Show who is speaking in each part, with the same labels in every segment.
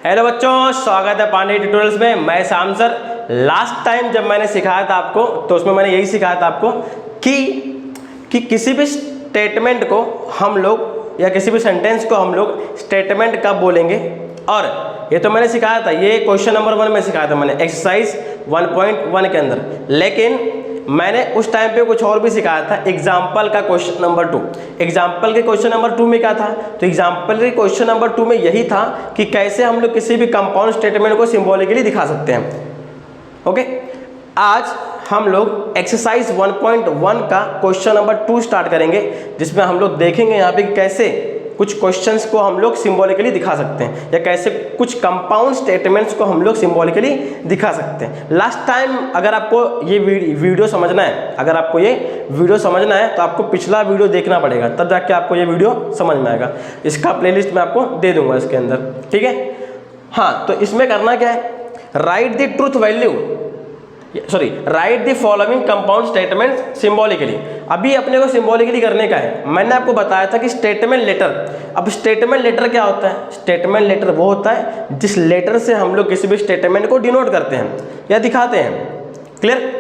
Speaker 1: Hello बच्चों, स्वागत है पांडे ट्यूटोरियल्स में। मैं शाम सर। लास्ट टाइम जब मैंने सिखाया था आपको तो उसमें मैंने यही सिखाया था आपको कि किसी भी स्टेटमेंट को हम लोग या किसी भी सेंटेंस को हम लोग स्टेटमेंट कब बोलेंगे। और ये तो मैंने सिखाया था, ये क्वेश्चन नंबर 1 में सिखाया था मैंने एक्सरसाइज 1.1 के अंदर। लेकिन मैंने उस टाइम पे कुछ और भी सिखाया था, एग्जाम्पल का क्वेश्चन नंबर 2। एग्जाम्पल के क्वेश्चन नंबर 2 में क्या था? तो एग्जाम्पल के क्वेश्चन नंबर 2 में यही था कि कैसे हम लोग किसी भी कंपाउंड स्टेटमेंट को सिंबॉलिकली दिखा सकते हैं। ओके, आज हम लोग एक्सरसाइज 1.1 का क्वेश्चन नंबर 2 स्टार्ट करेंगे, जिसमें हम लोग देखेंगे यहाँ पे कैसे कुछ क्वेश्चंस को हम लोग सिंबॉलिकली दिखा सकते हैं या कैसे कुछ कंपाउंड स्टेटमेंट्स को हम लोग सिंबॉलिकली दिखा सकते हैं। लास्ट टाइम अगर आपको ये वीडियो समझना है, तो आपको पिछला वीडियो देखना पड़ेगा, तब जाके आपको ये वीडियो समझ में आएगा। इसका प्लेलिस्ट मैं आपको दे दूंगा इसके अंदर, ठीक है। हाँ, तो इसमें करना क्या है, right the following compound statement symbolically. अभी अपने को सिंबॉलिकली करने का है। मैंने आपको बताया था कि स्टेटमेंट लेटर। अब स्टेटमेंट लेटर क्या होता है? स्टेटमेंट लेटर वो होता है जिस लेटर से हम लोग किसी भी स्टेटमेंट को डिनोट करते हैं या दिखाते हैं। क्लियर?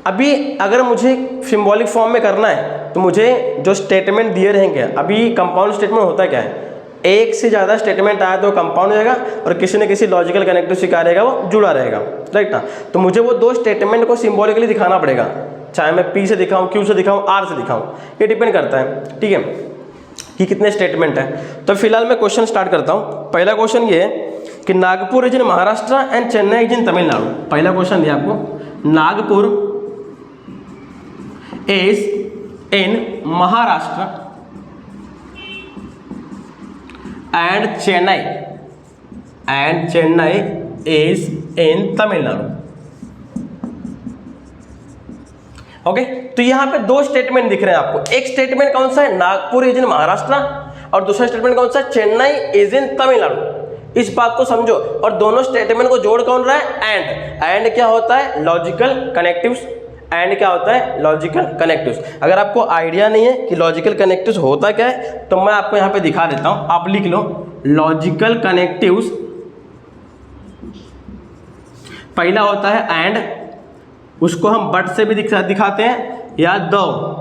Speaker 1: अभी अगर मुझे सिंबॉलिक फॉर्म में करना है तो मुझे जो स्टेटमेंट दिए रहेंगे, अभी कंपाउंड स्टेटमेंट होता क्या है, एक से ज़्यादा स्टेटमेंट आया तो कंपाउंड हो जाएगा और किसी न किसी लॉजिकल कनेक्टिव से क्या रहेगा, वो जुड़ा रहेगा, राइट ना। तो मुझे वो दो स्टेटमेंट को सिंबॉलिकली दिखाना पड़ेगा, चाहे मैं P से दिखाऊं, Q से दिखाऊं, R से दिखाऊं, ये डिपेंड करता है, ठीक है, कि कितने स्टेटमेंट है। तो फिलहाल मैं क्वेश्चन स्टार्ट करता हूँ। पहला क्वेश्चन ये है कि Nagpur is in Maharashtra and Chennai is in Tamil Nadu. पहला क्वेश्चन दिया आपको, Nagpur is in Maharashtra and Chennai is in Tamil Nadu. Okay, तो यहाँ पे दो स्टेटमेंट दिख रहे हैं आपको। एक स्टेटमेंट कौन सा है, नागपुर इज इन महाराष्ट्र, और दूसरा स्टेटमेंट कौन सा है, चेन्नई इज इन तमिलनाडु। इस बात को समझो। और दोनों स्टेटमेंट को जोड़ कौन रहा है, एंड क्या होता है, लॉजिकल कनेक्टिव्स। एंड क्या होता है, लॉजिकल कनेक्टिव्स। अगर आपको आइडिया नहीं है कि लॉजिकल कनेक्टिव्स होता क्या है, तो मैं आपको यहाँ पे दिखा देता हूँ, आप लिख लो। लॉजिकल कनेक्टिव्स पहला होता है एंड, उसको हम बट से भी दिखाते हैं या दो,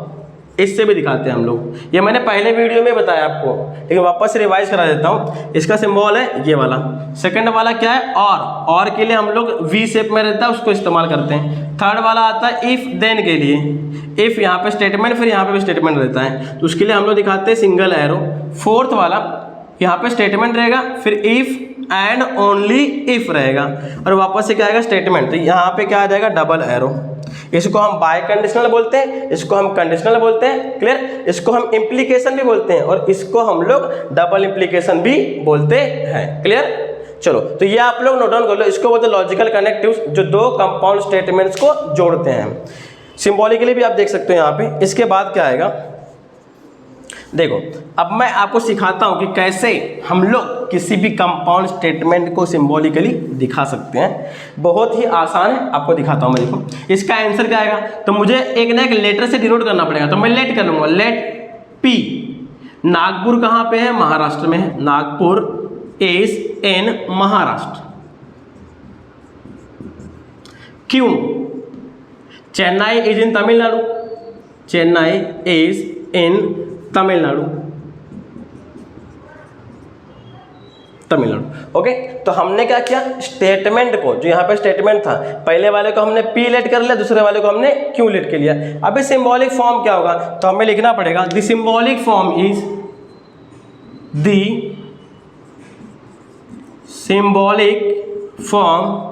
Speaker 1: इससे भी दिखाते हैं हम लोग। ये मैंने पहले वीडियो में बताया आपको, लेकिन वापस से रिवाइज करा देता हूँ। इसका सिंबल है ये वाला। सेकंड वाला क्या है, और के लिए हम लोग वी शेप में रहता है, उसको इस्तेमाल करते हैं। थर्ड वाला आता है इफ देन के लिए। इफ यहाँ पे स्टेटमेंट, फिर यहाँ पे भी स्टेटमेंट रहता है, तो उसके लिए हम लोग दिखाते हैं सिंगल एरो। फोर्थ वाला यहाँ पे स्टेटमेंट रहेगा, फिर इफ एंड ओनली इफ रहेगा, और वापस से क्या आएगा, स्टेटमेंट। तो यहाँ पे क्या आ जाएगा, डबल एरो। इसको हम बाय कंडीशनल बोलते हैं, इसको हम कंडीशनल बोलते हैं। क्लियर? इसको हम इम्प्लीकेशन भी बोलते हैं, और इसको हम लोग डबल इम्प्लीकेशन भी बोलते हैं। क्लियर? चलो, तो ये आप लोग नोट डाउन कर लो। इसको बोलते हैं लॉजिकल कनेक्टिव्स, जो दो कंपाउंड स्टेटमेंट्स को जोड़ते हैं। सिंबॉलिकली भी आप देख सकते हो यहाँ पे। इसके बाद क्या आएगा, देखो, अब मैं आपको सिखाता हूं कि कैसे हम लोग किसी भी कंपाउंड स्टेटमेंट को सिंबॉलिकली दिखा सकते हैं। बहुत ही आसान है, आपको दिखाता हूं मैं। देखो, इसका आंसर क्या आएगा, तो मुझे एक ना एक लेटर से डिनोट करना पड़ेगा, तो मैं लेट कर लूंगा, लेट P। नागपुर कहां पे है, महाराष्ट्र में है। Nagpur is in Maharashtra. Q, Chennai is in Tamil Nadu. Chennai is in Tamil Nadu. Okay, तो हमने क्या किया, स्टेटमेंट को, जो यहाँ पे स्टेटमेंट था, पहले वाले को हमने P लेट कर लिया, दूसरे वाले को हमने Q लेट कर लिया। अभी सिंबॉलिक फॉर्म क्या होगा, तो हमें लिखना पड़ेगा the symbolic form is, the symbolic form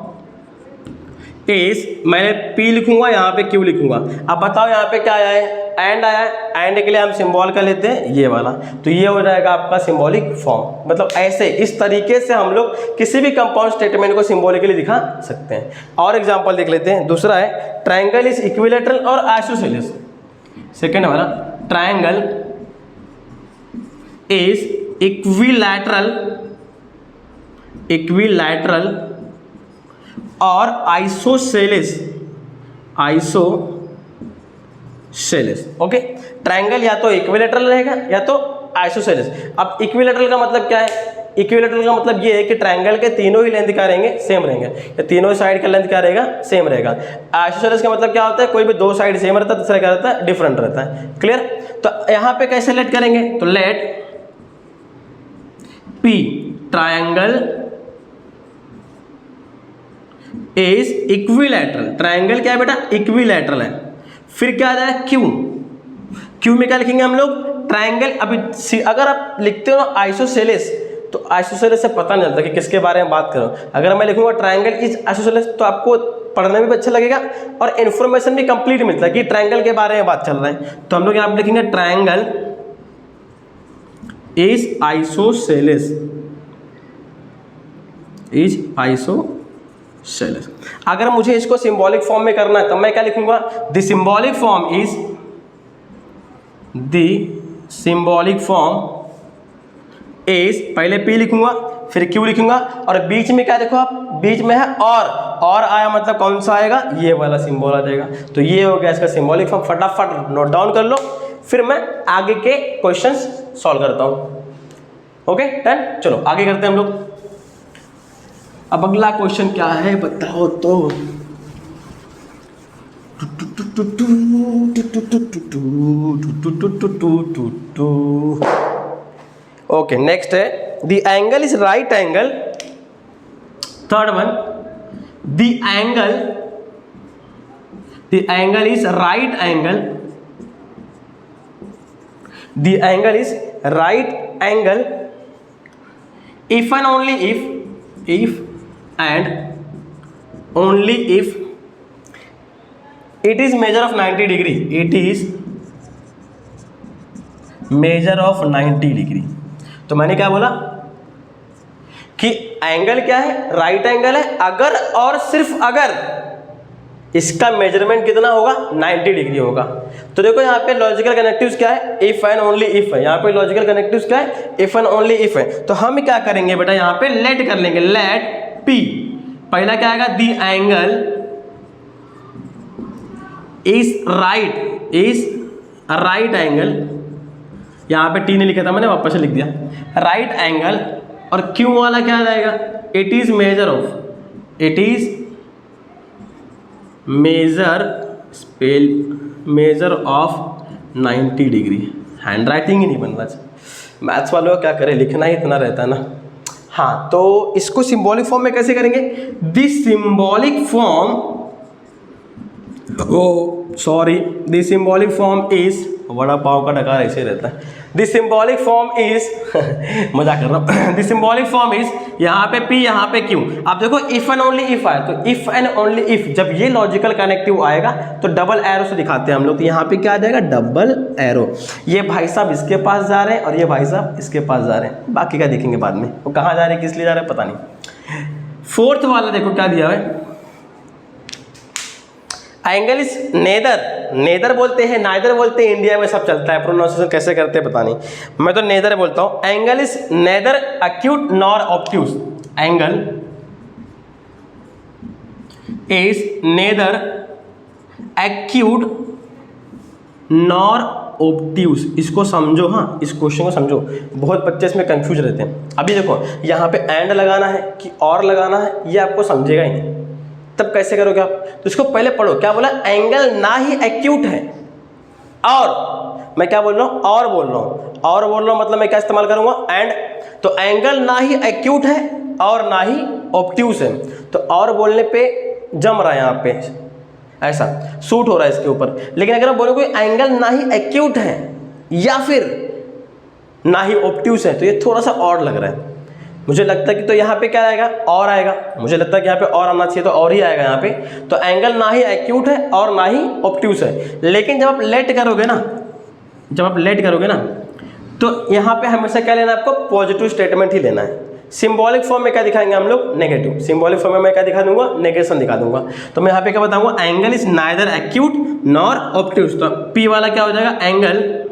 Speaker 1: is, मैंने P लिखूंगा, यहाँ पे Q लिखूंगा। अब बताओ यहाँ पे क्या आया है, एंड आया है। एंड के लिए हम सिंबल का लेते हैं ये वाला, तो ये हो जाएगा आपका सिंबॉलिक फॉर्म। मतलब ऐसे, इस तरीके से हम लोग किसी भी कंपाउंड स्टेटमेंट को सिंबॉलिकली दिखा सकते हैं। और एग्जांपल देख लेते हैं। दूसरा है ट्रायंगल इज इक्विलैटरल और आइसोसेलेस। सेकंड वाला, ट्रायंगल इज इक्विलैटरल और आइसोसेलेस। ओके, ट्रायंगल या तो इक्विलैटरल रहेगा या तो आइसोसेलेस। अब इक्विलैटरल का मतलब क्या है, इक्विलैटरल का मतलब ये है कि ट्रायंगल के तीनों ही लेंथ क्या रहेंगे, सेम रहेंगे, या तीनों साइड का लेंथ क्या रहेगा, सेम रहेगा। आइसोसेलेस का मतलब क्या होता है, कोई भी दो साइड सेम रहता है, दूसरा क्या रहता है, डिफरेंट रहता है। क्लियर। तो यहाँ पे कैसे लेट करेंगे, तो let P triangle is equilateral. Triangle क्या है बेटा, इक्विलैटरल है। फिर क्या आ जाएगा, क्यू में क्या लिखेंगे हम लोग, ट्रायंगल। अभी अगर आप लिखते हो आइसोसेलेस, तो आइसोसेलेस से पता नहीं चलता कि किसके बारे में बात करो। अगर मैं लिखूंगा ट्रायंगल इज आइसोसेलेस, तो आपको पढ़ने में भी अच्छा लगेगा और इन्फॉर्मेशन भी कंप्लीट मिलता है कि ट्रायंगल के बारे में बात चल रहा है। तो हम लोग यहाँ पे लिखेंगे triangle is isosceles, is isosceles. अगर मुझे इसको सिंबॉलिक फॉर्म में करना है तो मैं क्या लिखूंगा, the symbolic form is, the symbolic form is, पहले P लिखूंगा फिर Q लिखूंगा और बीच में क्या देखो आप, बीच में है और आया मतलब कौन सा आएगा, ये वाला सिंबल आ जाएगा। तो ये हो गया इसका सिंबॉलिक फॉर्म। फटाफट नोट डाउन कर लो, फिर मैं आगे के क्वेश्चंस सॉल्व करता हूं। ओके डन, चलो आगे करते हैं हम लोग। अब अगला क्वेश्चन क्या है बताओ तो। ओके नेक्स्ट है, the angle is right angle. Third one, the angle is right angle, the angle is right angle if and only if and only if it is measure of 90 degree, it is measure of 90 degree। तो मैंने क्या बोला कि angle क्या है, right angle है अगर और सिर्फ अगर इसका मेजरमेंट कितना होगा, 90 डिग्री होगा। तो देखो यहाँ पे लॉजिकल कनेक्टिव्स क्या है, इफ एंड ओनली इफ है। यहाँ पे लॉजिकल कनेक्टिव्स क्या है, इफ एंड ओनली इफ है। तो हम क्या करेंगे बेटा, यहाँ पे लेट कर लेंगे, लेट P। पहला क्या आएगा, the angle is right angle. यहाँ पे T नहीं लिखा था मैंने, वापस से लिख दिया, राइट एंगल। और Q वाला क्या आ जाएगा, it is measure of, it is measure of 90 degree. Handwriting ही नहीं बन रहा, मैथ्स वालों का क्या करें, लिखना ही इतना रहता है ना। हाँ तो इसको सिंबॉलिक फॉर्म में कैसे करेंगे, the symbolic form, the symbolic form is, vada pav का डकार ऐसे रहता है, द सिंबॉलिक फॉर्म इज मजाक कर रहा हूँ, द सिंबॉलिक फॉर्म इज, यहाँ पे P यहाँ पे Q। अब देखो इफ एंड ओनली इफ आए, तो इफ एंड ओनली इफ जब ये लॉजिकल कनेक्टिव आएगा तो डबल एरो से दिखाते हैं हम लोग। तो यहाँ पे क्या आ जाएगा, डबल एरो। ये भाई साहब इसके पास जा रहे हैं और ये भाई साहब इसके पास जा रहे हैं, बाकी का देखेंगे बाद में, वो कहाँ जा रहे हैं, किस लिए जा रहे हैं पता नहीं। फोर्थ वाला देखो क्या दिया है, एंगल इज नेदर बोलते हैं, नाइदर बोलते हैं, इंडिया में सब चलता है, प्रोनाउंसिएशन कैसे करते हैं पता नहीं, मैं तो नेदर बोलता हूं। Angle is nether acute nor obtuse, angle is nether acute nor obtuse. इसको समझो, हाँ इस क्वेश्चन को समझो, बहुत बच्चे इसमें कंफ्यूज रहते हैं। अभी देखो यहाँ पे एंड लगाना है कि और लगाना है, ये आपको समझेगा ही नहीं, तब कैसे करोगे आप, तो इसको पहले पढ़ो। क्या बोला, एंगल ना ही एक्यूट है, और मैं क्या बोल रहा हूँ, और बोल रहा हूँ मतलब मैं क्या इस्तेमाल करूंगा, एंड। तो एंगल ना ही एक्यूट है और ना ही ऑब्ट्यूज है, तो और बोलने पे जम रहा है, यहाँ पे ऐसा सूट हो रहा है इसके ऊपर। लेकिन अगर मैं बोलूँ एंगल ना ही एक्यूट है या फिर ना ही ऑब्ट्यूज है, तो ये थोड़ा सा और लग रहा है। मुझे लगता है कि तो यहाँ पे क्या आएगा, और आएगा, मुझे लगता है कि यहाँ पे और आना चाहिए, तो और ही आएगा यहाँ पे। तो एंगल ना ही एक्यूट है और ना ही ऑब्ट्यूज है। लेकिन जब आप लेट करोगे ना, तो यहाँ पे हमेशा क्या लेना है आपको, पॉजिटिव स्टेटमेंट ही लेना है। सिंबॉलिक फॉर्म में क्या दिखाएंगे हम लोग, नेगेटिव। सिंबॉलिक फॉर्म में मैं क्या दिखा दूंगा, नेगेशन दिखा दूंगा। तो मैं यहाँ पे क्या बताऊंगा, angle is neither acute nor obtuse. तो P वाला क्या हो जाएगा, एंगल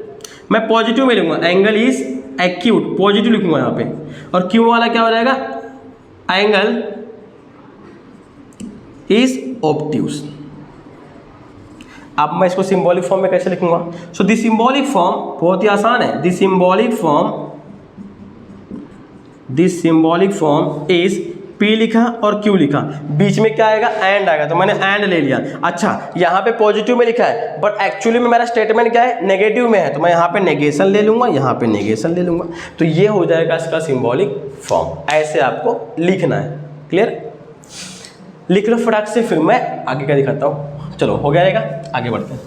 Speaker 1: मैं पॉजिटिव में लिखूंगा, एंगल इज एक्यूट, पॉजिटिव लिखूंगा यहाँ पे। और Q वाला क्या हो जाएगा, एंगल इज ऑब्ट्यूज। अब मैं इसको सिंबॉलिक फॉर्म में कैसे लिखूंगा, सो द सिंबॉलिक फॉर्म बहुत ही आसान है, the this symbolic form is P लिखा और Q लिखा, बीच में क्या आएगा, एंड आएगा, तो मैंने एंड ले लिया। अच्छा यहाँ पे पॉजिटिव में लिखा है बट एक्चुअली में मेरा स्टेटमेंट क्या है, नेगेटिव में है, तो मैं यहाँ पे नेगेशन ले लूँगा, यहाँ पे नेगेशन ले लूँगा, तो ये हो जाएगा इसका सिंबॉलिक फॉर्म। ऐसे आपको लिखना है। क्लियर? लिख लो फटाक से, फिर मैं आगे का दिखाता हूँ। चलो हो जाएगा, आगे बढ़ते हैं।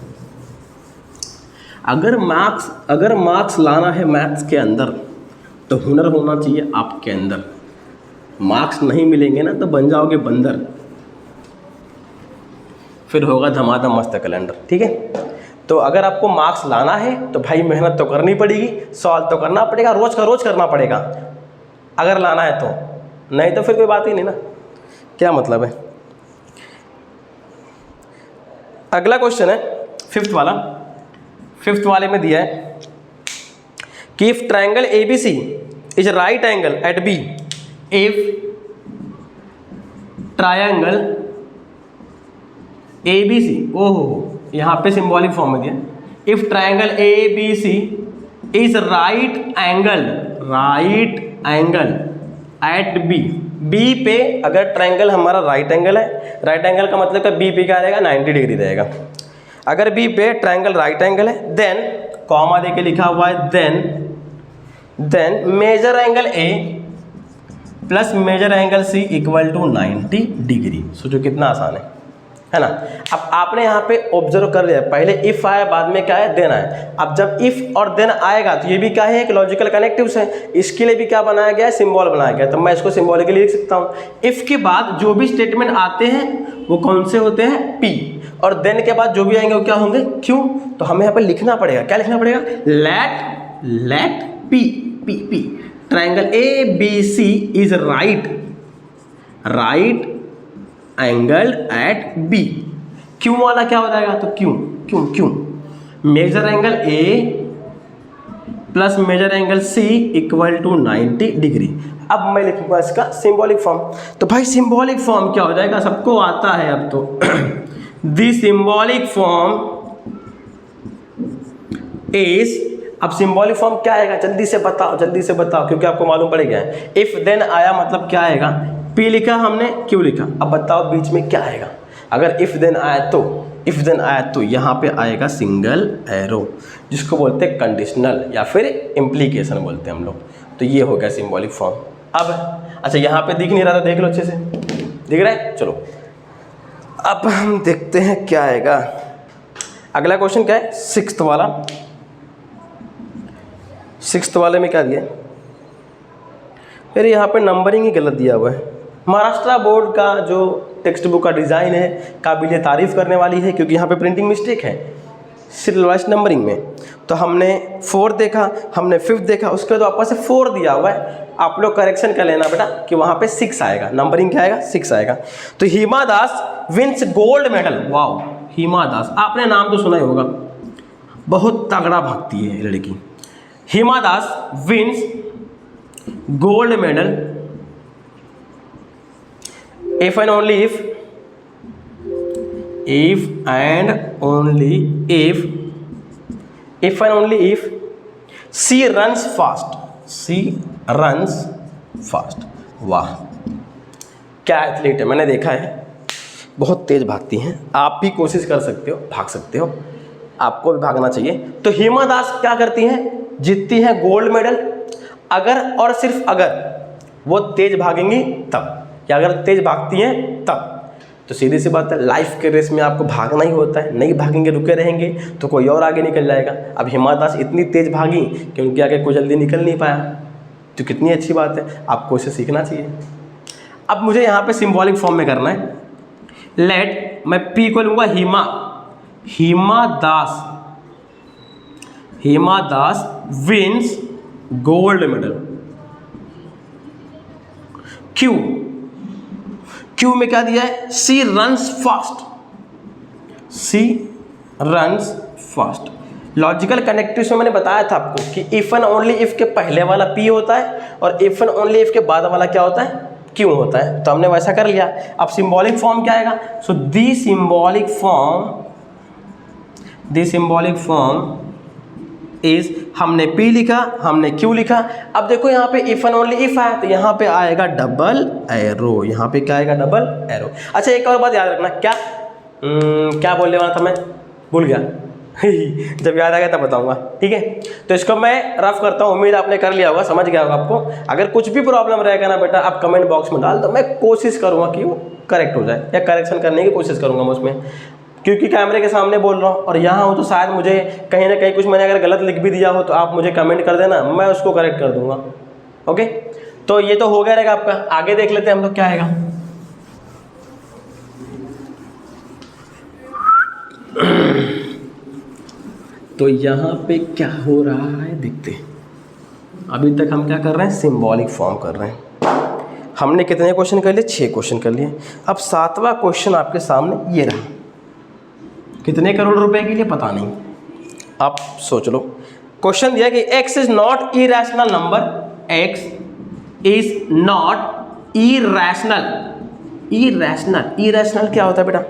Speaker 1: अगर मार्क्स लाना है मैथ्स के अंदर तो हुनर होना चाहिए आपके अंदर। मार्क्स नहीं मिलेंगे ना तो बन जाओगे बंदर, फिर होगा धमाधम मस्त कैलेंडर। ठीक है, तो अगर आपको मार्क्स लाना है तो भाई मेहनत तो करनी पड़ेगी, सॉल्व तो करना पड़ेगा, रोज का रोज करना पड़ेगा अगर लाना है तो, नहीं तो फिर कोई बात ही नहीं ना, क्या मतलब है। अगला क्वेश्चन है फिफ्थ वाला। फिफ्थ वाले में दिया है कि if triangle ABC is right angle at B, if triangle ABC, ओहो यहाँ पे सिंबॉलिक फॉर्म में दिया, if triangle ABC is right angle at B पे अगर ट्रायंगल हमारा राइट एंगल है, राइट एंगल का मतलब का B पे क्या रहेगा, 90 डिग्री रहेगा। अगर B पे ट्रायंगल राइट एंगल है, देन कॉमा देके लिखा हुआ है, then major angle A plus major angle C equal to 90 degree. सोचो कितना आसान है ना। अब आपने यहाँ पे ऑब्जर्व कर लिया, पहले इफ आया, बाद में क्या है, देन आया। अब जब इफ और देन आएगा तो ये भी क्या है, एक लॉजिकल कनेक्टिव्स है, इसके लिए भी क्या बनाया गया है, सिंबल बनाया गया है। तो मैं इसको सिंबॉलिकली लिख सकता हूँ। इफ के बाद जो भी स्टेटमेंट आते हैं वो कौन से होते हैं, P, और देन के बाद जो भी आएंगे वो क्या होंगे, Q। तो हमें यहाँ पर लिखना पड़ेगा, क्या लिखना पड़ेगा, let P triangle ABC is right angle at B। Q वाला क्या हो जाएगा, तो Q major angle A plus major angle C equal to 90 degree. अब मैं लिखूंगा इसका सिंबॉलिक फॉर्म। तो भाई सिंबॉलिक फॉर्म क्या हो जाएगा, सबको आता है अब तो। द सिंबॉलिक फॉर्म इज, अब सिंबॉलिक फॉर्म क्या आएगा, जल्दी से बताओ क्योंकि आपको मालूम पड़ गया है। इफ देन आया मतलब क्या आएगा, P लिखा हमने, Q लिखा, अब बताओ बीच में क्या आएगा। अगर इफ देन आया तो यहाँ पे आएगा सिंगल एरो, जिसको बोलते हैं कंडीशनल या फिर इम्प्लीकेशन बोलते हैं हम लोग। तो ये हो गया सिंबॉलिक फॉर्म। अब अच्छा यहाँ पे दिख नहीं रहा था, देख लो अच्छे से, दिख रहा है। चलो अब हम देखते हैं क्या आएगा। अगला क्वेश्चन क्या है, सिक्स्थ वाले में क्या दिया, फिर यहाँ पे नंबरिंग ही गलत दिया हुआ है। महाराष्ट्र बोर्ड का जो टेक्स्ट बुक का डिज़ाइन है काबिल तारीफ़ करने वाली है, क्योंकि यहाँ पे प्रिंटिंग मिस्टेक है सीरियल वाइज नंबरिंग में। तो हमने 4 देखा, हमने 5th देखा, उसके बाद वापस से 4 दिया हुआ है। आप लोग करेक्शन कर लेना बेटा कि वहाँ पे 6 आएगा, नंबरिंग क्या आएगा, 6 आएगा। तो हिमा Das wins gold medal. Wow, Hima Das, आपने नाम तो सुना ही होगा, बहुत तगड़ा भक्ति है लड़की। Hima Das wins gold medal if and only if and only if she runs fast। वाह, क्या एथलीट है, मैंने देखा है, बहुत तेज भागती हैं। आप भी कोशिश कर सकते हो, भाग सकते हो, आपको भी भागना चाहिए। तो हिमा दास क्या करती हैं, जीतती हैं गोल्ड मेडल अगर और सिर्फ अगर वो तेज भागेंगी तब, या अगर तेज भागती हैं तब। तो सीधी सी बात है, लाइफ के रेस में आपको भागना ही होता है, नहीं भागेंगे, रुके रहेंगे तो कोई और आगे निकल जाएगा। अब हिमा दास इतनी तेज भागी कि उनके आगे कोई जल्दी निकल नहीं पाया, तो कितनी अच्छी बात है, आपको इसे सीखना चाहिए। अब मुझे यहाँ पे सिंबॉलिक फॉर्म में करना है। लेट, मैं P को लूँगा हिमा Das wins gold medal. Q में क्या दिया है, सी रन्स फास्ट। लॉजिकल कनेक्टिव्स में मैंने बताया था आपको कि इफ एंड ओनली इफ के पहले वाला P होता है और इफ एंड ओनली इफ के बाद वाला क्या होता है, Q होता है। तो हमने वैसा कर लिया। अब सिंबॉलिक फॉर्म क्या आएगा, सो दी सिंबॉलिक फॉर्म इज हमने P लिखा, हमने Q लिखा। अब देखो यहाँ पे इफ एंड ओनली इफ है तो यहाँ पे आएगा डबल एरो। यहाँ पे क्या आएगा? Double arrow. अच्छा एक और बात याद रखना, क्या बोलने वाला था मैं, भूल गया जब याद आ गया तब बताऊंगा, ठीक है। तो इसको मैं रफ करता हूँ, उम्मीद आपने कर लिया होगा, समझ गया होगा आपको। अगर कुछ भी प्रॉब्लम रहेगा ना बेटा, आप कमेंट बॉक्स में डाल दो, मैं कोशिश करूँगा कि वो करेक्ट हो जाए या करेक्शन करने की कोशिश करूँगा मैं उसमें, क्योंकि कैमरे के सामने बोल रहा हूँ और यहाँ हूँ तो शायद मुझे कहीं ना कहीं कुछ मैंने अगर गलत लिख भी दिया हो तो आप मुझे कमेंट कर देना, मैं उसको करेक्ट कर दूंगा। ओके, तो ये तो हो गया रहेगा आपका। आगे देख लेते हैं हम लोग क्या आएगा। तो यहाँ पे क्या हो रहा है देखते हैं। अभी तक हम क्या कर रहे हैं? सिंबॉलिक फॉर्म कर रहे हैं। हमने कितने क्वेश्चन कर लिए? 6 क्वेश्चन कर लिए। अब 7वां क्वेश्चन आपके सामने ये रहा। कितने करोड़ रुपए के लिए पता नहीं, आप सोच लो। क्वेश्चन दिया कि x is not irrational number, x is not irrational. Irrational क्या होता है बेटा?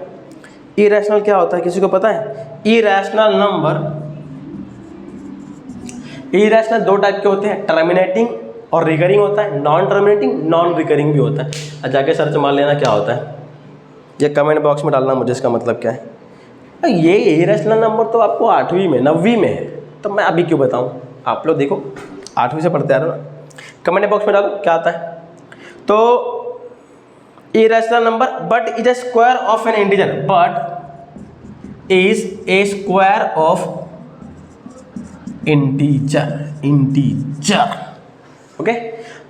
Speaker 1: इरेशनल क्या होता है, किसी को पता है? इरेशनल नंबर, इरेशनल 2 टाइप के होते हैं, टर्मिनेटिंग और रिकरिंग होता है, नॉन टर्मिनेटिंग नॉन रिकरिंग भी होता है। अब जाके सर्च मार लेना क्या होता है, ये कमेंट बॉक्स में डालना मुझे इसका मतलब क्या है। ये इरेशनल नंबर तो आपको 8वीं में 9वीं में है, तो मैं अभी क्यों बताऊं? आप लोग देखो 8वीं से पढ़ते आ रहे हो ना, कमेंट बॉक्स में डालो क्या आता है। तो irrational number but is a square of N integer, but is a square of integer. Okay,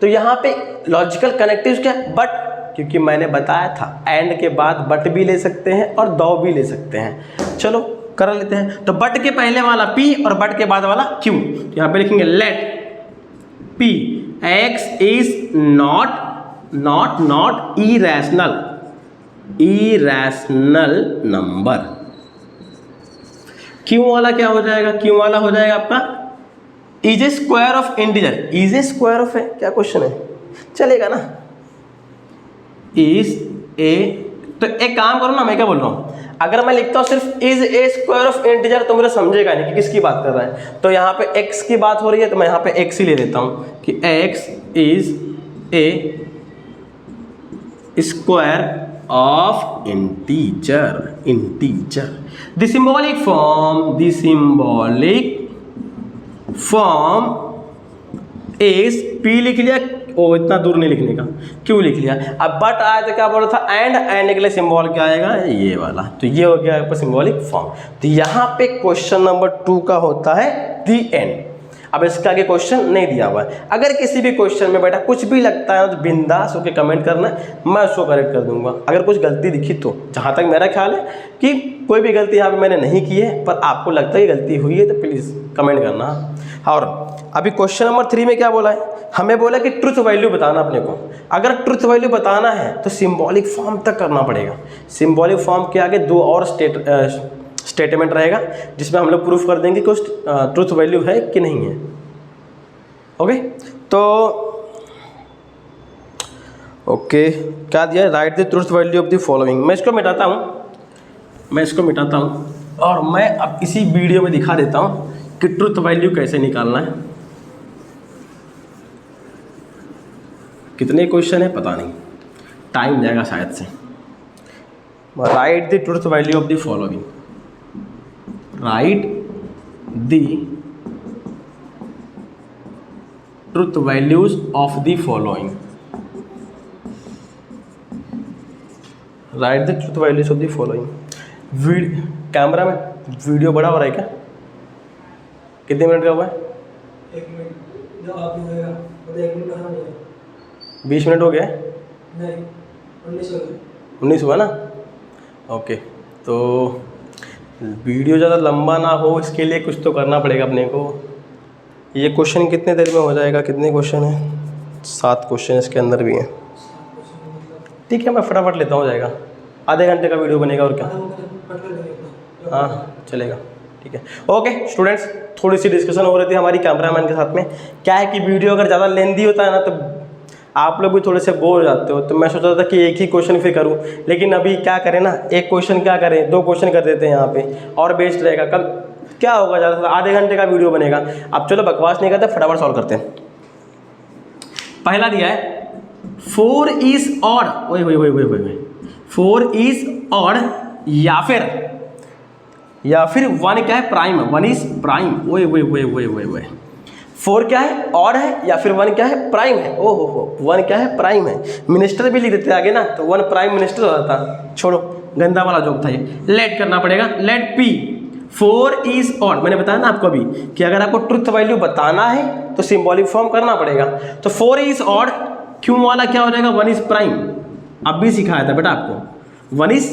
Speaker 1: तो यहाँ पे लॉजिकल कनेक्टिव्स क्या है? बट, क्योंकि मैंने बताया था एंड के बाद बट भी ले सकते हैं और दो भी ले सकते हैं। चलो कर लेते हैं। तो बट के पहले वाला P और बट के बाद वाला Q, यहाँ पे लिखेंगे let P x is not irrational number. Q वाला क्या हो जाएगा? Q वाला हो जाएगा आपका is a square of integer. Is a square of है, क्या क्वेश्चन है? चलेगा ना? इज ए, तो एक काम करो ना, मैं क्या बोल रहा हूँ, अगर मैं लिखता हूँ सिर्फ is a square of integer तो मुझे समझेगा नहीं कि किसकी बात कर रहा है। तो यहाँ पे x की बात हो रही है तो मैं यहाँ पे x ही ले लेता हूँ कि x is a square of integer. The symbolic form is P लिख लिया, ओ इतना दूर नहीं लिखने का, क्यों लिख लिया। अब बट आया तो क्या बोल रहा था? एंड के लिए सिंबल क्या आएगा? ये वाला। तो ये हो गया आपका सिंबॉलिक फॉर्म। तो यहाँ पे क्वेश्चन नंबर 2 का होता है दी एंड। अब इसका आगे क्वेश्चन नहीं दिया हुआ है। अगर किसी भी क्वेश्चन में बेटा कुछ भी लगता है तो बिंदास होकर कमेंट करना, मैं उसको करेक्ट कर दूंगा। अगर कुछ गलती दिखी तो, जहाँ तक मेरा ख्याल है कि कोई भी गलती यहाँ पे मैंने नहीं की है, पर आपको लगता है कि गलती हुई है तो प्लीज़ कमेंट करना। और अभी क्वेश्चन नंबर 3 में क्या बोला है? हमें बोला कि ट्रुथ वैल्यू बताना अपने को। अगर ट्रुथ वैल्यू बताना है तो सिंबॉलिक फॉर्म तक करना पड़ेगा। सिंबॉलिक फॉर्म के आगे 2 और स्टेटमेंट रहेगा जिसमें हम लोग प्रूफ कर देंगे कि ट्रुथ वैल्यू है कि नहीं है। ओके, तो ओके क्या दिया? Right the truth value of the following. मैं इसको मिटाता हूँ और मैं अब इसी वीडियो में दिखा देता हूँ कि ट्रुथ वैल्यू कैसे निकालना है। कितने क्वेश्चन है पता नहीं, टाइम जाएगा शायद से। Right the truth value of the following. Right the truth values of the following. Right the truth values of the following. Camera में वीडियो बड़ा हो रहा है क्या? कितने मिनट का हुआ है?
Speaker 2: 1 मिनट। जो आप होएगा वो 1 मिनट कहाँ होगा?
Speaker 1: 20 मिनट हो गया?
Speaker 2: नहीं, 19 हो गए।
Speaker 1: 19 हुआ ना? ओके, तो वीडियो ज़्यादा लंबा ना हो इसके लिए कुछ तो करना पड़ेगा अपने को। ये क्वेश्चन कितने देर में हो जाएगा? कितने क्वेश्चन हैं? 7 क्वेश्चन इसके अंदर भी हैं। ठीक है, मैं फटाफट लेता हूँ, हो जाएगा। आधे घंटे का वीडियो बनेगा और क्या। हाँ चलेगा, ठीक है। ओके स्टूडेंट्स, थोड़ी सी डिस्कशन हो रही थी हमारी कैमरामैन के साथ में। क्या है कि वीडियो अगर ज़्यादा लेंदी होता है ना तो आप लोग भी थोड़े से बोर हो जाते हो, तो मैं सोच रहा था कि एक ही क्वेश्चन फिर करूं, लेकिन अभी क्या करें ना, एक क्वेश्चन क्या करें, 2 क्वेश्चन कर देते हैं यहाँ पे और बेस्ट रहेगा। कल क्या होगा, ज़्यादा से आधे घंटे का वीडियो बनेगा। अब चलो बकवास नहीं करते, फटाफट सॉल्व करते हैं। पहला दिया है 4 इज ऑड, ओए 4 इज ऑड या फिर 1 क्या है, प्राइम, 1 इज प्राइम, ओए 4 क्या है, ऑड है, या फिर 1 क्या है, प्राइम है। ओहो हो 1 क्या है, प्राइम है। मिनिस्टर भी लिख देते आगे ना, तो 1 प्राइम मिनिस्टर हो जाता। छोड़ो, गंदा वाला जोक था ये। लेट करना पड़ेगा, लेट पी 4 इज ऑड। मैंने बताया ना आपको अभी कि अगर आपको ट्रुथ वैल्यू बताना है तो सिंबॉलिक फॉर्म करना पड़ेगा। तो 4 इज ऑड, क्यों वाला क्या हो जाएगा, 1 इज प्राइम। अब भी सिखाया था बेटा आपको, 1 इज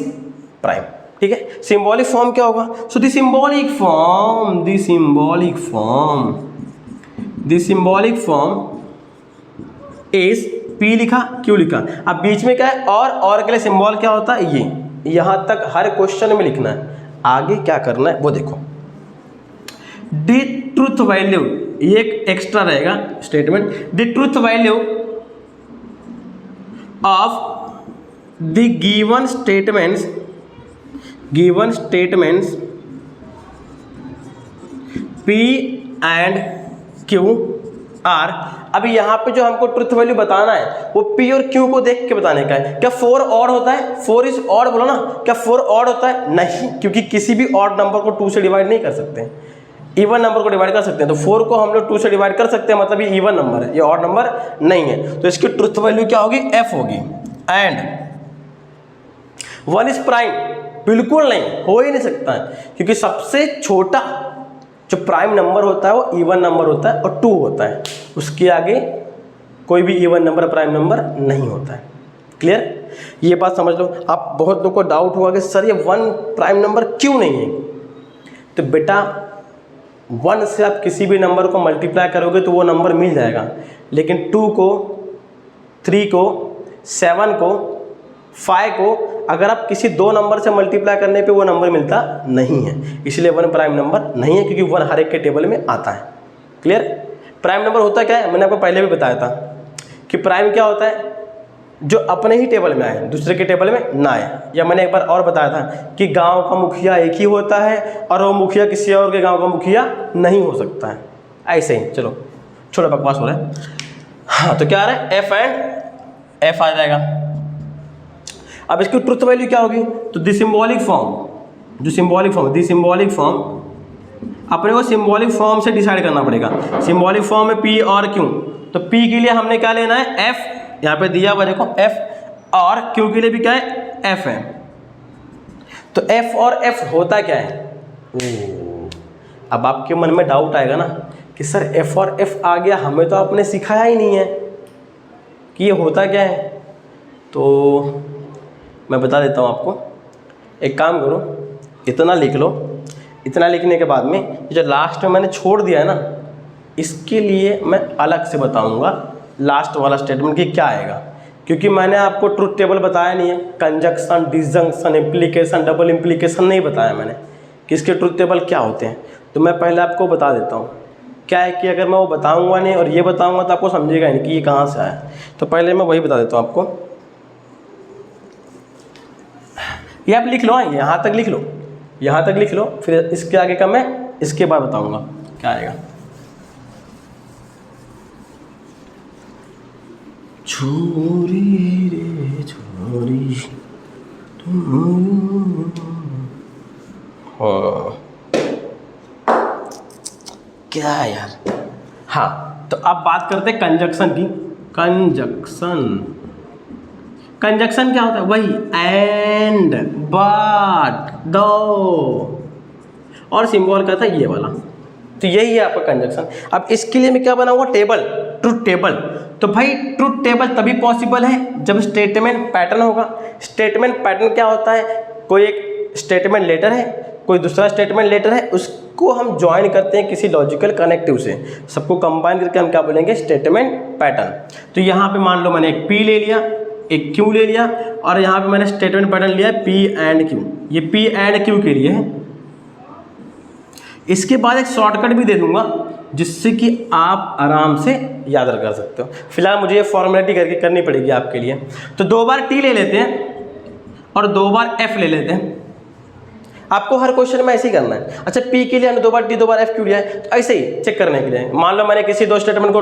Speaker 1: प्राइम, ठीक है। सिंबॉलिक फॉर्म क्या होगा, so the symbolic form is P लिखा, क्यों लिखा। अब बीच में क्या है, और के लिए सिंबल क्या होता है, ये। यहां तक हर क्वेश्चन में लिखना है, आगे क्या करना है वो देखो। द ट्रुथ वैल्यू, ये एक एक्स्ट्रा रहेगा statement, the truth value of the given statements P and Q are. अभी यहाँ पे जो हमको ट्रुथ वैल्यू बताना है वो P और Q को देख के बताने का है। क्या 4 ऑड होता है, 4 इज ऑड बोलो ना, क्या 4 ऑड होता है, नहीं, क्योंकि किसी भी ऑड नंबर को 2 से डिवाइड नहीं कर सकते, इवन नंबर को डिवाइड कर सकते हैं। तो 4 को हम लोग 2 से डिवाइड कर सकते हैं, मतलब ये इवन नंबर है, ये ऑड नंबर नहीं है। तो इसकी ट्रुथ वैल्यू क्या होगी, F होगी। एंड 1 इज प्राइम, बिल्कुल नहीं, हो ही नहीं सकता है, क्योंकि सबसे छोटा जो प्राइम नंबर होता है वो इवन नंबर होता है और 2 होता है, उसके आगे कोई भी इवन नंबर प्राइम नंबर नहीं होता है। क्लियर, ये बात समझ लो। आप बहुत लोगों को डाउट हुआ कि सर ये 1 प्राइम नंबर क्यों नहीं है, तो बेटा 1 से आप किसी भी नंबर को मल्टीप्लाई करोगे तो वो नंबर मिल जाएगा, लेकिन 2 को, 3 को, 7 को, 5 को अगर आप किसी 2 नंबर से मल्टीप्लाई करने पे वो नंबर मिलता नहीं है, इसलिए 1 प्राइम नंबर नहीं है, क्योंकि 1 हर एक के टेबल में आता है। क्लियर, प्राइम नंबर होता क्या है, मैंने आपको पहले भी बताया था कि प्राइम क्या होता है, जो अपने ही टेबल में आए, दूसरे के टेबल में ना आए। या मैंने एक बार और बताया था कि गांव का मुखिया एक ही होता है और वो मुखिया किसी और के गांव का मुखिया नहीं हो सकता है, ऐसे ही। चलो छोटा बकवास हो रहा है। हाँ, तो क्या आ रहा है, F एंड F आ जाएगा। अब इसकी ट्रुथ वैल्यू क्या होगी, तो द सिंबॉलिक फॉर्म अपने को सिंबॉलिक फॉर्म से डिसाइड करना पड़ेगा। सिंबॉलिक फॉर्म में P और Q, तो P के लिए हमने क्या लेना है, F, यहाँ पे दिया हुआ देखो F, और Q के लिए भी क्या है, F है। तो F और F होता क्या है, अब आपके मन में डाउट आएगा ना कि सर F और F आ गया, हमें तो आपने सिखाया ही नहीं है कि ये होता क्या है। तो मैं बता देता हूँ आपको, एक काम करो, इतना लिख लो, इतना लिखने के बाद में जो लास्ट में मैंने छोड़ दिया है ना, इसके लिए मैं अलग से बताऊँगा लास्ट वाला स्टेटमेंट कि क्या आएगा, क्योंकि मैंने आपको ट्रुथ टेबल बताया नहीं है, conjunction, disjunction, implication, double implication नहीं बताया मैंने कि इसके ट्रुथ टेबल क्या होते हैं। तो मैं पहले आपको बता देता हूँ। क्या है कि अगर मैं वो बताऊँगा नहीं और ये बताऊँगा तो आपको समझेगा नहीं कि ये कहाँ से आया, तो पहले मैं वही बता देता हूँ आपको। ये आप लिख लो, यहाँ तक लिख लो, यहाँ तक लिख लो, फिर इसके आगे का मैं इसके बाद बताऊंगा क्या आएगा। छोरी रे छोरी क्या है यार। हाँ, तो अब बात करते हैं कंजक्शन की। कंजक्शन क्या होता है, वही एंड, बट, दो, और सिंबल का था ये वाला। तो यही है आपका कंजक्शन। अब इसके लिए मैं क्या बनाऊंगा, टेबल, ट्रुथ टेबल। तो भाई ट्रुथ टेबल तभी पॉसिबल है जब स्टेटमेंट पैटर्न होगा। स्टेटमेंट पैटर्न क्या होता है, कोई एक स्टेटमेंट लेटर है, कोई दूसरा स्टेटमेंट लेटर है, उसको हम ज्वाइन करते हैं किसी लॉजिकल कनेक्टिव से, सबको कंबाइन करके हम क्या बोलेंगे, स्टेटमेंट पैटर्न। तो यहाँ पे मान लो मैंने एक P ले लिया, एक Q ले लिया, और यहाँ पे मैंने स्टेटमेंट पैटर्न लिया P एंड Q। ये P एंड Q के लिए है। इसके बाद एक शॉर्टकट भी दे दूंगा जिससे कि आप आराम से याद कर सकते हो। फिलहाल मुझे ये फॉर्मेलिटी करके करनी पड़ेगी आपके लिए। तो 2 बार T ले लेते हैं और 2 बार F ले लेते हैं। आपको हर क्वेश्चन में ऐसे ही करना है। अच्छा पी के लिए हमने 2 बार टी 2 बार एफ क्यों लिया है, तो ऐसे ही चेक करने के लिए। मान लो मैंने किसी 2 स्टेटमेंट को,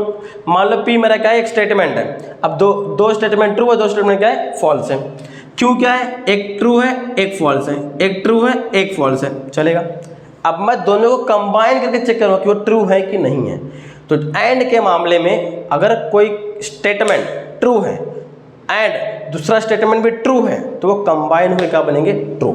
Speaker 1: मान लो पी मेरा क्या है, एक स्टेटमेंट है, अब दो स्टेटमेंट ट्रू है, 2 स्टेटमेंट क्या है, फॉल्स है। क्यों क्या है, एक ट्रू है एक फॉल्स है, एक ट्रू है एक फॉल्स है, चलेगा। अब मैं दोनों को कंबाइन करके चेक करूँगा कि वो ट्रू है कि नहीं है। तो एंड के मामले में अगर कोई स्टेटमेंट ट्रू है एंड दूसरा स्टेटमेंट भी ट्रू है तो वो कंबाइन हुए क्या बनेंगे, ट्रू।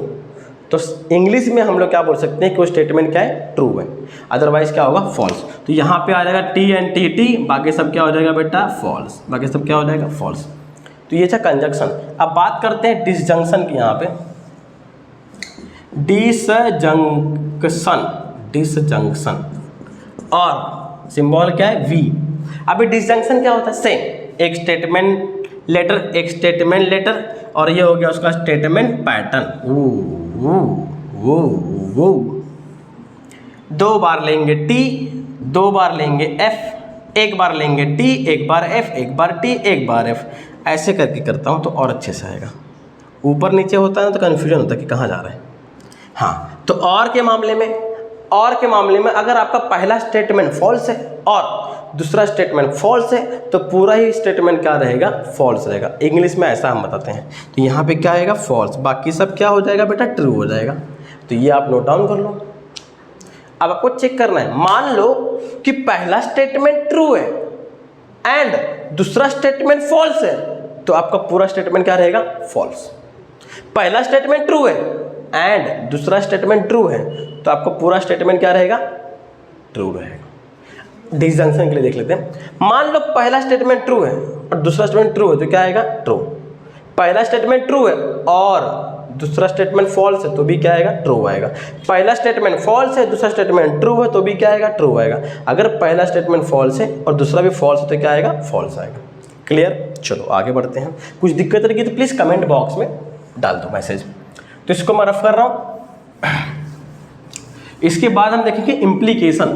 Speaker 1: तो इंग्लिश में हम लोग क्या बोल सकते हैं कि वो स्टेटमेंट क्या है, ट्रू है, अदरवाइज क्या होगा, फॉल्स। तो यहाँ पे आ जाएगा टी एंड टी टी, बाकी सब क्या हो जाएगा बेटा, फॉल्स, बाकी सब क्या हो जाएगा, फॉल्स। तो ये था कंजंक्शन। अब बात करते हैं डिसजंक्शन की। यहाँ पे डिसजंक्शन और सिंबल क्या है, वी। अभी डिसजंक्शन क्या होता है, सेम, एक स्टेटमेंट लेटर, एक स्टेटमेंट लेटर, और ये हो गया उसका स्टेटमेंट पैटर्न। वो 2 बार लेंगे टी, 2 बार लेंगे एफ, 1 बार लेंगे टी, 1 बार एफ, 1 बार टी, 1 बार एफ, ऐसे करके करता हूँ तो और अच्छे से आएगा। ऊपर नीचे होता है तो कन्फ्यूजन होता है कि कहाँ जा रहा है। हाँ, तो और के मामले में अगर आपका पहला स्टेटमेंट फॉल्स है और दूसरा स्टेटमेंट फॉल्स है तो पूरा ही स्टेटमेंट क्या रहेगा, फॉल्स रहेगा। इंग्लिश में ऐसा हम बताते हैं। तो यहाँ पे क्या आएगा, फॉल्स, बाकी सब क्या हो जाएगा बेटा, ट्रू हो जाएगा। तो ये आप नोट डाउन कर लो। अब आपको चेक करना है, मान लो कि पहला स्टेटमेंट ट्रू है एंड दूसरा स्टेटमेंट फॉल्स है तो आपका पूरा स्टेटमेंट क्या रहेगा, फॉल्स। पहला स्टेटमेंट ट्रू है एंड दूसरा स्टेटमेंट ट्रू है तो आपका पूरा स्टेटमेंट क्या रहेगा, ट्रू रहेगा। डिसजंक्शन के लिए देख लेते हैं। मान लो पहला स्टेटमेंट ट्रू है और दूसरा स्टेटमेंट ट्रू है तो क्या आएगा, ट्रू। पहला स्टेटमेंट ट्रू है और दूसरा स्टेटमेंट फॉल्स है तो भी क्या आएगा, ट्रू आएगा। पहला स्टेटमेंट फॉल्स है, दूसरा स्टेटमेंट ट्रू है तो भी क्या आएगा, ट्रू आएगा। अगर पहला स्टेटमेंट फॉल्स है और दूसरा भी फॉल्स है तो क्या आएगा, फॉल्स आएगा। क्लियर। चलो आगे बढ़ते हैं। कुछ दिक्कत रहेगी तो प्लीज़ कमेंट बॉक्स में डाल दो मैसेज। तो इसको मैं रफ कर रहा हूँ। इसके बाद हम देखेंगे इम्प्लीकेशन,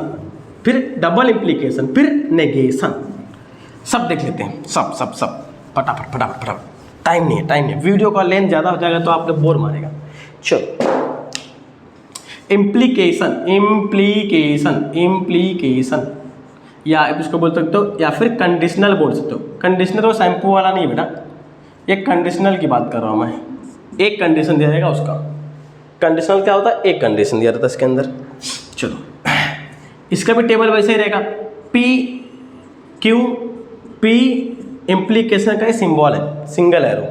Speaker 1: फिर डबल इम्प्लीकेशन, फिर नेगेशन। सब देख लेते हैं, सब फटाफट। टाइम नहीं है। वीडियो का लेंथ ज़्यादा हो जाएगा तो आप लोग बोर मारेगा। चलो, इम्प्लीकेशन या आप इसको बोल सकते हो या फिर कंडीशनल बोल सकते हो। कंडीशनल वो शैम्पू वाला नहीं बेटा, ये कंडीशनल की बात कर रहा हूँ मैं। एक कंडीशन दिया जाएगा उसका। कंडीशनल क्या होता है, एक कंडीशन दिया रहता है इसके अंदर। चलो, इसका भी टेबल वैसे ही रहेगा। पी क्यू पी इम्प्लीकेशन का सिंबल है, सिंगल एरो।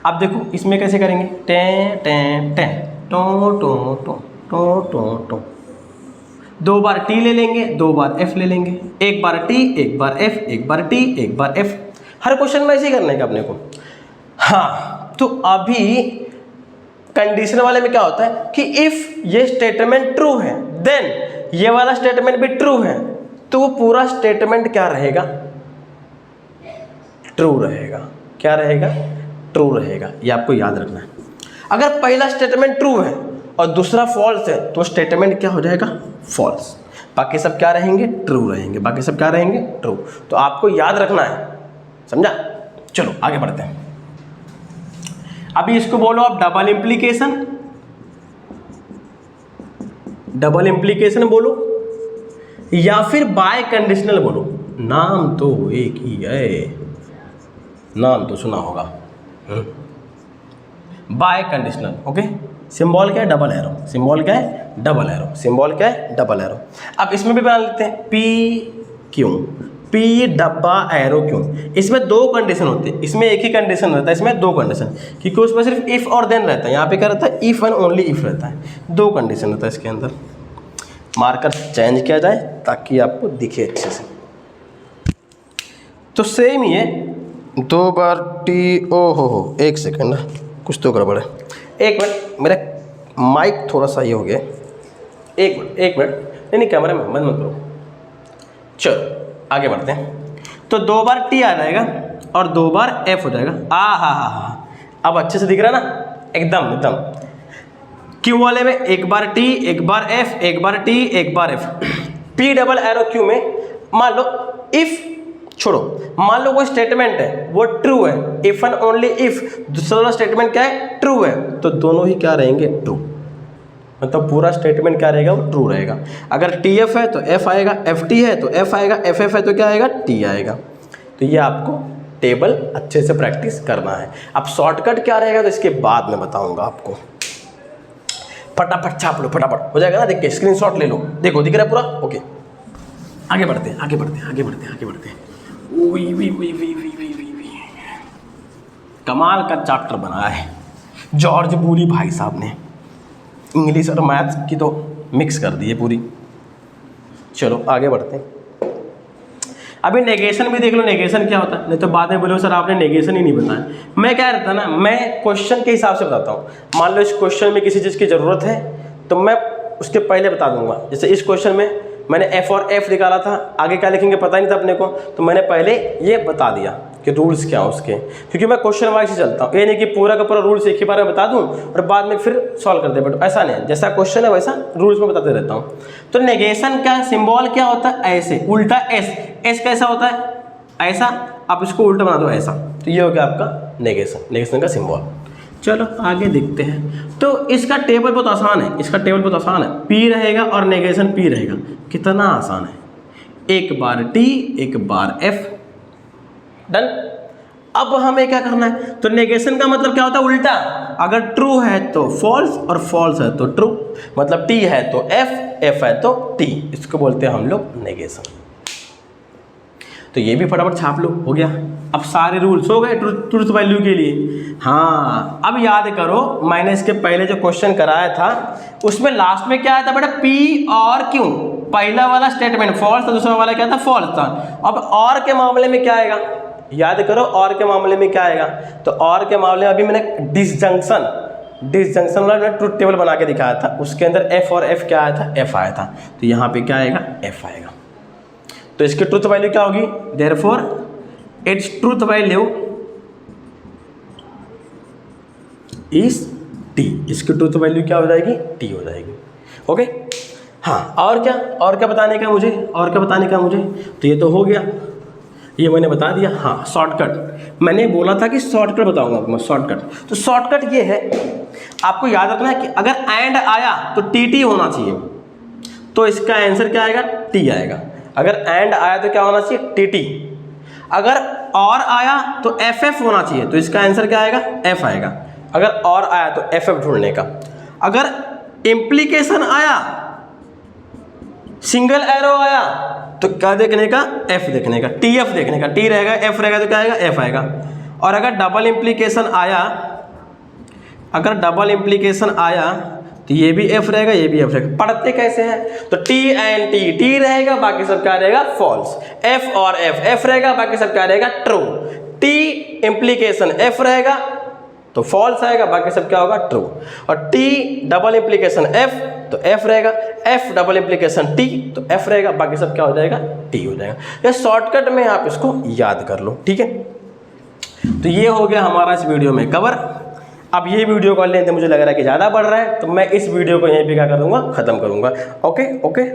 Speaker 1: अब देखो इसमें कैसे करेंगे, टें टें टें टो टो टो टो टो टो। 2 बार टी ले लेंगे, 2 बार एफ ले लेंगे, 1 बार टी, 1 बार एफ, 1 बार टी, 1 बार एफ। हर क्वेश्चन में ऐसे ही करने का अपने को। हाँ, तो अभी कंडीशन वाले में क्या होता है कि इफ ये स्टेटमेंट ट्रू है देन ये वाला स्टेटमेंट भी ट्रू है तो वो पूरा स्टेटमेंट क्या रहेगा, ट्रू रहेगा। क्या रहेगा, ट्रू रहेगा। ये आपको याद रखना है। अगर पहला स्टेटमेंट ट्रू है और दूसरा फॉल्स है तो स्टेटमेंट क्या हो जाएगा, फॉल्स। बाकी सब क्या रहेंगे, ट्रू रहेंगे। बाकी सब क्या रहेंगे, ट्रू। तो आपको याद रखना है, समझा। चलो आगे बढ़ते हैं। अभी इसको बोलो आप डबल इम्प्लीकेशन बोलो या फिर बाय कंडीशनल बोलो। नाम तो एक ही है, नाम तो सुना होगा, बाय कंडीशनल। ओके, सिंबल क्या है, डबल एरो। सिंबल क्या है, डबल एरो। सिंबल क्या है, डबल एरो। अब इसमें भी बना लेते हैं, पी क्यों, पी डब्बा एरो क्यों। इसमें 2 कंडीशन होते हैं, इसमें एक ही कंडीशन रहता है, इसमें 2 कंडीशन, क्योंकि उसमें सिर्फ इफ़ और देन रहता है। यहाँ पे क्या रहता है, इफ़ एंड ओनली इफ़ रहता है। 2 कंडीशन रहता है इसके अंदर। मार्कर चेंज किया जाए ताकि आपको दिखे अच्छे से। तो सेम ही है, 2 बार टी, ओ हो 1 सेकेंड, कुछ तो गड़बड़ है। 1 मिनट, मेरा माइक थोड़ा सा ये हो गया। 1 मिनट, नहीं कैमरा में बंद मत करो। चलो आगे बढ़ते हैं। तो 2 बार टी आ जाएगा और 2 बार एफ हो जाएगा। हा, अब अच्छे से दिख रहा है ना, एकदम। क्यू वाले में 1 बार टी, 1 बार एफ, 1 बार टी, 1 बार F. P double arrow Q में मान लो इफ छोड़ो, मान लो कोई स्टेटमेंट है वो ट्रू है, इफ एंड ओनली इफ। दूसरा स्टेटमेंट क्या है, ट्रू है, तो दोनों ही क्या रहेंगे, ट्रू। मतलब पूरा स्टेटमेंट क्या रहेगा, वो ट्रू रहेगा। अगर टी एफ है तो एफ आएगा, एफ टी है तो एफ आएगा, एफ एफ है तो क्या आएगा, टी आएगा। तो ये आपको टेबल अच्छे से प्रैक्टिस करना है। अब शॉर्टकट क्या रहेगा तो इसके बाद में बताऊंगा आपको। फटाफट छाप लो, फटाफट हो जाएगा ना, देख के स्क्रीनशॉट ले लो। देखो दिख रहा है पूरा, ओके। आगे बढ़ते हैं, आगे बढ़ते हैं, आगे बढ़ते हैं, आगे बढ़ते हैं। वी वी वी वी वी वी वी वी कमाल का चैप्टर बनाया है जॉर्ज बूली भाई साहब ने। इंग्लिश और मैथ्स की तो मिक्स कर दी है पूरी। चलो आगे बढ़ते हैं। अभी नेगेशन भी देख लो, नेगेशन क्या होता है, नहीं तो बाद में बोलो सर आपने नेगेशन ही नहीं बताया। मैं क्या रहता ना, मैं क्वेश्चन के हिसाब से बताता हूँ। मान लो इस क्वेश्चन में किसी चीज़ की ज़रूरत है तो मैं उसके पहले बता दूंगा। जैसे इस क्वेश्चन में मैंने एफ और एफ निकाला था, आगे क्या लिखेंगे पता नहीं था अपने को, तो मैंने पहले ये बता दिया कि रूल्स क्या हैं उसके, क्योंकि मैं क्वेश्चन वाइज ही चलता हूँ। ये नहीं कि पूरा का पूरा रूल्स एक ही बार में बता दूँ और बाद में फिर सॉल्व कर दे, बट ऐसा नहीं, जैसा क्वेश्चन है वैसा रूल्स में बताते रहता हूँ। तो नेगेशन का सिंबल क्या होता है, ऐसे उल्टा एस। एस कैसा होता है, ऐसा, आप इसको उल्टा बना दो ऐसा, तो ये हो गया आपका नेगेशन, नेगेशन का सिंबल। चलो आगे देखते हैं। तो इसका टेबल बहुत आसान है, इसका टेबल बहुत आसान है। पी रहेगा और नेगेशन पी रहेगा, कितना आसान है। एक बार टी, एक बार एफ, डन। अब हमें क्या करना है, तो नेगेशन का मतलब क्या होता है, उल्टा। अगर ट्रू है तो फॉल्स और फॉल्स है तो ट्रू, मतलब टी है तो एफ, एफ है तो टी, इसको बोलते हैं हम लोग नेगेशन। तो ये भी फटाफट छाप लो, हो गया। अब सारे रूल्स हो गए ट्रूथ वैल्यू के लिए। हाँ अब याद करो, मैंने इसके पहले जो क्वेश्चन कराया था उसमें लास्ट में क्या आया था बेटा, पी और क्यों। पहला वाला स्टेटमेंट फॉल्स था, दूसरा वाला क्या था, फॉल्स था। अब और के मामले में क्या आएगा, याद करो और के मामले में क्या आएगा। तो और के मामले में अभी मैंने डिसजंक्शन वाला ट्रूथ टेबल बना के दिखाया था, उसके अंदर एफ और एफ क्या आया था, एफ आया था। तो यहाँ पे क्या आएगा, एफ आएगा। तो इसकी ट्रूथ वैल्यू क्या होगी, therefore its truth value is T. इसकी ट्रूथ वैल्यू क्या हो जाएगी, टी हो जाएगी। ओके हाँ, और क्या बताने का मुझे, और क्या बताने का मुझे। तो ये तो हो गया, ये मैंने बता दिया। हाँ शॉर्टकट, मैंने बोला था कि शॉर्टकट बताऊंगा आपको, शॉर्टकट। तो शॉर्टकट ये है, आपको याद रखना है कि अगर एंड आया तो टी टी होना चाहिए, तो इसका आंसर क्या आएगा, टी आएगा। अगर एंड आया तो क्या होना चाहिए, टी टी। अगर और आया तो एफ एफ होना चाहिए, तो इसका आंसर क्या आएगा, एफ आएगा। अगर और आया तो एफ एफ ढूंढने का। अगर इम्प्लीकेशन आया, सिंगल एरो आया, तो क्या देखने का, एफ देखने का, टी एफ देखने का। टी रहेगा, एफ रहेगा तो क्या आएगा, एफ आएगा। और अगर डबल इम्प्लीकेशन आया, अगर डबल इम्प्लीकेशन आया तो ये भी एफ रहेगा, ये भी एफ रहेगा। पढ़ते कैसे हैं, तो टी एंड टी, टी रहेगा, बाकी सब क्या रहेगा, फॉल्स। एफ और एफ, एफ रहेगा, बाकी सब क्या रहेगा, ट्रू। टी इम्प्लीकेशन एफ रहेगा तो फॉल्स आएगा, बाकी सब क्या होगा, ट्रू। और टी डबल इम्प्लीकेशन एफ तो एफ रहेगा, एफ डबल इम्प्लीकेशन टी तो एफ रहेगा, बाकी सब क्या हो जाएगा, टी हो जाएगा। ये शॉर्टकट में आप इसको याद कर लो, ठीक है। तो ये हो गया हमारा इस वीडियो में कवर। अब ये वीडियो का लेंथ मुझे लग रहा है कि ज़्यादा बढ़ रहा है, तो मैं इस वीडियो को यहीं पे क्या करूँगा, ख़त्म करूँगा। ओके।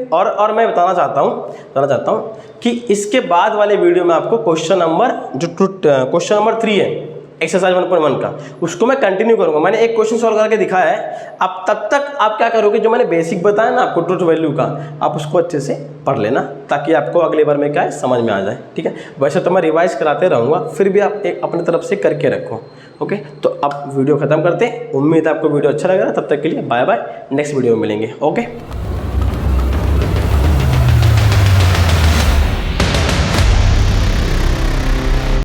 Speaker 1: और मैं बताना चाहता हूँ कि इसके बाद वाले वीडियो में आपको क्वेश्चन नंबर 3 है एक्सरसाइज 1.1 का, उसको मैं कंटिन्यू करूँगा। मैंने एक क्वेश्चन सॉल्व करके दिखाया है। अब तब तक आप क्या करोगे, जो मैंने बेसिक बताया ना आपको ट्रूथ वैल्यू का, आप उसको अच्छे से पढ़ लेना, ताकि आपको अगली बार में क्या है समझ में आ जाए, ठीक है। वैसे तो मैं रिवाइज कराते रहूँगा, फिर भी आप एक अपनी तरफ से करके रखो। ओके, तो अब वीडियो ख़त्म करते हैं। उम्मीद है आपको वीडियो अच्छा लग रहा है। तब तक के लिए बाय बाय, नेक्स्ट वीडियो में मिलेंगे। ओके।